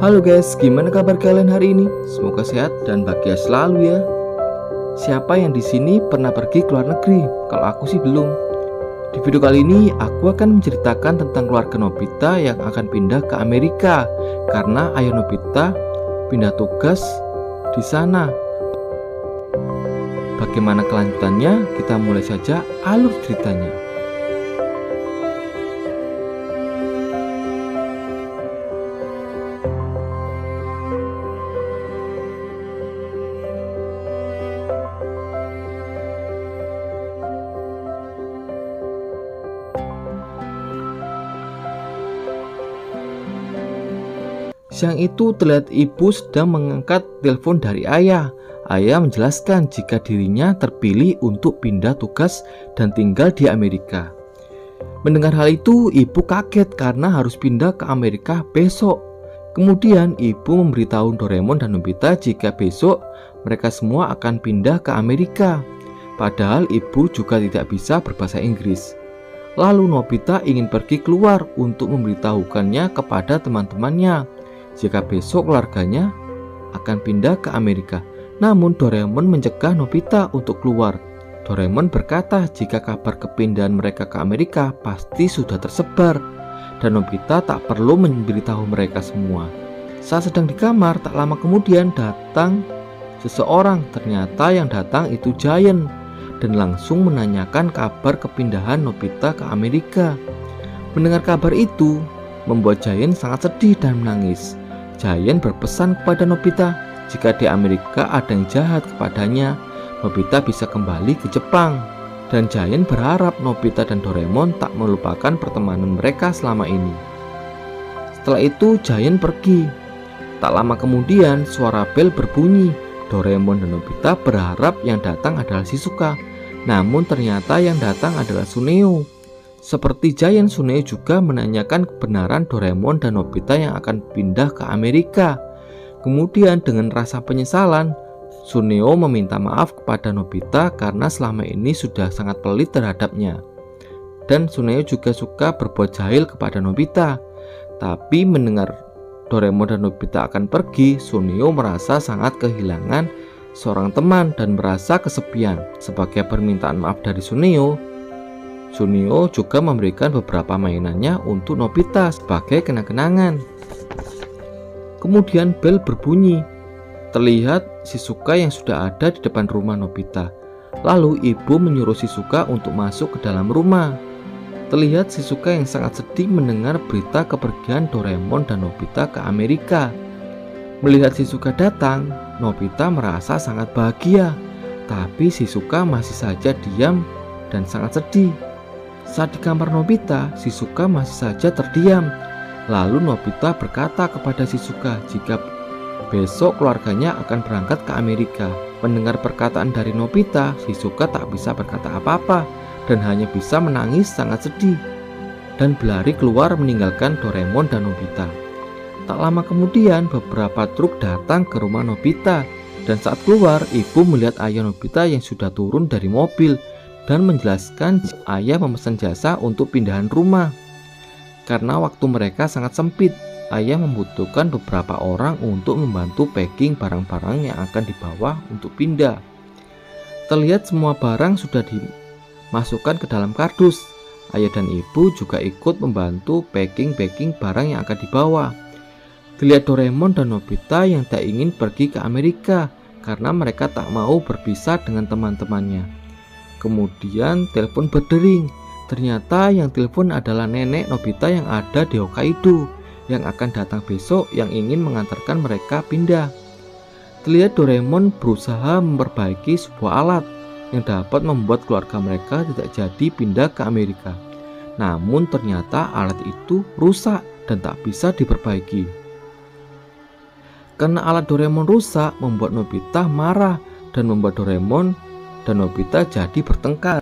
Halo guys, gimana kabar kalian hari ini? Semoga sehat dan bahagia selalu ya. Siapa yang di sini pernah pergi ke luar negeri? Kalau aku sih belum. Di video kali ini aku akan menceritakan tentang keluarga Nobita yang akan pindah ke Amerika karena ayah Nobita pindah tugas di sana. Bagaimana kelanjutannya? Kita mulai saja alur ceritanya. Siang itu terlihat ibu sedang mengangkat telepon dari ayah. Ayah menjelaskan jika dirinya terpilih untuk pindah tugas dan tinggal di Amerika. Mendengar hal itu, ibu kaget karena harus pindah ke Amerika besok. Kemudian ibu memberitahu Doraemon dan Nobita jika besok mereka semua akan pindah ke Amerika. Padahal ibu juga tidak bisa berbahasa Inggris. Lalu Nobita ingin pergi keluar untuk memberitahukannya kepada teman-temannya jika besok keluarganya akan pindah ke Amerika. Namun Doraemon mencegah Nobita untuk keluar. Doraemon berkata jika kabar kepindahan mereka ke Amerika pasti sudah tersebar dan Nobita tak perlu memberitahu mereka semua. Saat sedang di kamar, tak lama kemudian datang seseorang. Ternyata yang datang itu Giant dan langsung menanyakan kabar kepindahan Nobita ke Amerika. Mendengar kabar itu membuat Giant sangat sedih dan menangis. Giant berpesan kepada Nobita jika di Amerika ada yang jahat kepadanya, Nobita bisa kembali ke Jepang. Dan Giant berharap Nobita dan Doraemon tak melupakan pertemanan mereka selama ini. Setelah itu Giant pergi. Tak lama kemudian suara bel berbunyi. Doraemon dan Nobita berharap yang datang adalah Shizuka, namun ternyata yang datang adalah Suneo. Seperti Giant, Suneo juga menanyakan kebenaran Doraemon dan Nobita yang akan pindah ke Amerika. Kemudian dengan rasa penyesalan, Suneo meminta maaf kepada Nobita karena selama ini sudah sangat pelit terhadapnya. Dan Suneo juga suka berbuat jahil kepada Nobita. Tapi mendengar Doraemon dan Nobita akan pergi, Suneo merasa sangat kehilangan seorang teman dan merasa kesepian. Sebagai permintaan maaf dari Suneo juga memberikan beberapa mainannya untuk Nobita sebagai kenang-kenangan. Kemudian bel berbunyi. Terlihat Shizuka yang sudah ada di depan rumah Nobita. Lalu ibu menyuruh Shizuka untuk masuk ke dalam rumah. Terlihat Shizuka yang sangat sedih mendengar berita kepergian Doraemon dan Nobita ke Amerika. Melihat Shizuka datang, Nobita merasa sangat bahagia. Tapi Shizuka masih saja diam dan sangat sedih. Saat di kamar Nobita, Shizuka masih saja terdiam. Lalu Nobita berkata kepada Shizuka jika besok keluarganya akan berangkat ke Amerika. Mendengar perkataan dari Nobita, Shizuka tak bisa berkata apa-apa dan hanya bisa menangis sangat sedih dan berlari keluar meninggalkan Doraemon dan Nobita. Tak lama kemudian beberapa truk datang ke rumah Nobita dan saat keluar ibu melihat ayah Nobita yang sudah turun dari mobil dan menjelaskan ayah memesan jasa untuk pindahan rumah. Karena waktu mereka sangat sempit, ayah membutuhkan beberapa orang untuk membantu packing barang-barang yang akan dibawa untuk pindah. Terlihat semua barang sudah dimasukkan ke dalam kardus. Ayah dan ibu juga ikut membantu packing barang yang akan dibawa. Terlihat Doraemon dan Nobita yang tak ingin pergi ke Amerika karena mereka tak mau berpisah dengan teman-temannya. Kemudian telepon berdering. Ternyata yang telepon adalah nenek Nobita yang ada di Hokkaido yang akan datang besok yang ingin mengantarkan mereka pindah. Terlihat Doraemon berusaha memperbaiki sebuah alat yang dapat membuat keluarga mereka tidak jadi pindah ke Amerika. Namun ternyata alat itu rusak dan tak bisa diperbaiki. Karena alat Doraemon rusak, membuat Nobita marah dan membuat Doraemon dan Nobita jadi bertengkar.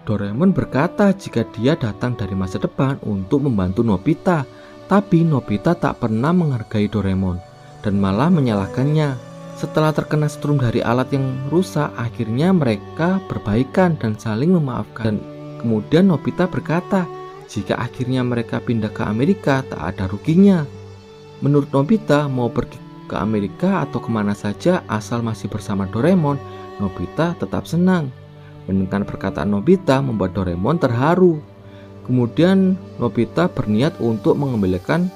Doraemon berkata jika dia datang dari masa depan untuk membantu Nobita, tapi Nobita tak pernah menghargai Doraemon dan malah menyalahkannya. Setelah terkena setrum dari alat yang rusak, akhirnya mereka berbaikan dan saling memaafkan. Kemudian Nobita berkata jika akhirnya mereka pindah ke Amerika tak ada ruginya. Menurut Nobita, mau pergi ke Amerika atau kemana saja asal masih bersama Doraemon, Nobita tetap senang. Mendengar perkataan Nobita membuat Doraemon terharu. Kemudian Nobita berniat untuk mengembalikan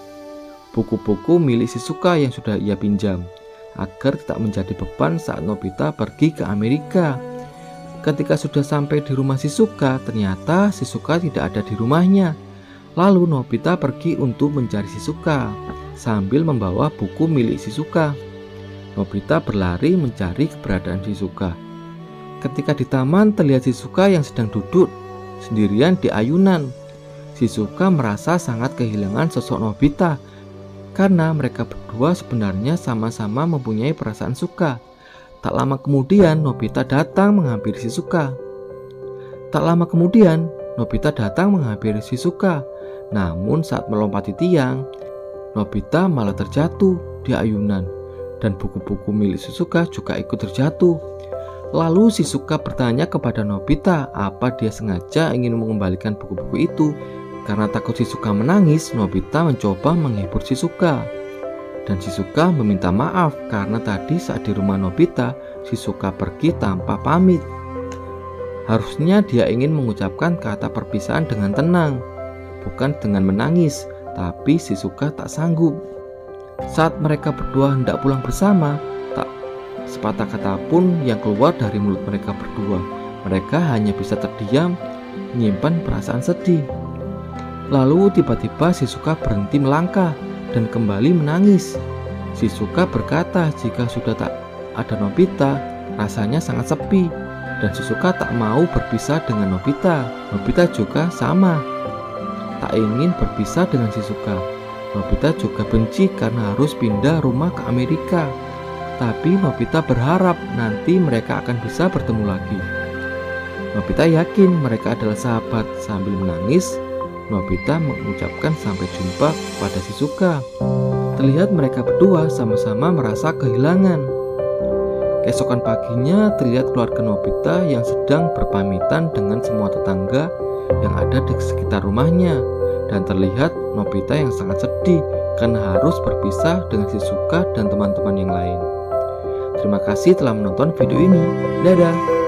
buku-buku milik Shizuka yang sudah ia pinjam, agar tidak menjadi beban saat Nobita pergi ke Amerika. Ketika sudah sampai di rumah Shizuka, ternyata Shizuka tidak ada di rumahnya. Lalu Nobita pergi untuk mencari Shizuka sambil membawa buku milik Shizuka. Nobita berlari mencari keberadaan Shizuka. Ketika di taman, terlihat Shizuka yang sedang duduk sendirian di ayunan. Shizuka merasa sangat kehilangan sosok Nobita karena mereka berdua sebenarnya sama-sama mempunyai perasaan suka. Tak lama kemudian Nobita datang menghampiri Shizuka. Namun saat melompati tiang, Nobita malah terjatuh di ayunan dan buku-buku milik Shizuka juga ikut terjatuh. Lalu Shizuka bertanya kepada Nobita apa dia sengaja ingin mengembalikan buku-buku itu. Karena takut Shizuka menangis, Nobita mencoba menghibur Shizuka. Dan Shizuka meminta maaf karena tadi saat di rumah Nobita, Shizuka pergi tanpa pamit. Harusnya dia ingin mengucapkan kata perpisahan dengan tenang, bukan dengan menangis, tapi Shizuka tak sanggup. Saat mereka berdua hendak pulang bersama, tak sepatah kata pun yang keluar dari mulut mereka berdua. Mereka hanya bisa terdiam, menyimpan perasaan sedih. Lalu tiba-tiba Shizuka berhenti melangkah dan kembali menangis. Shizuka berkata jika sudah tak ada Nobita, rasanya sangat sepi, dan Shizuka tak mau berpisah dengan Nobita. Nobita juga sama, tak ingin berpisah dengan Shizuka. Nobita juga benci karena harus pindah rumah ke Amerika. Tapi Nobita berharap nanti mereka akan bisa bertemu lagi. Nobita yakin mereka adalah sahabat. Sambil menangis, Nobita mengucapkan sampai jumpa pada Shizuka. Terlihat mereka berdua sama-sama merasa kehilangan. Keesokan paginya terlihat keluarga Nobita yang sedang berpamitan dengan semua tetangga yang ada di sekitar rumahnya. Dan terlihat Nobita yang sangat sedih karena harus berpisah dengan Shizuka dan teman-teman yang lain. Terima kasih telah menonton video ini. Dadah!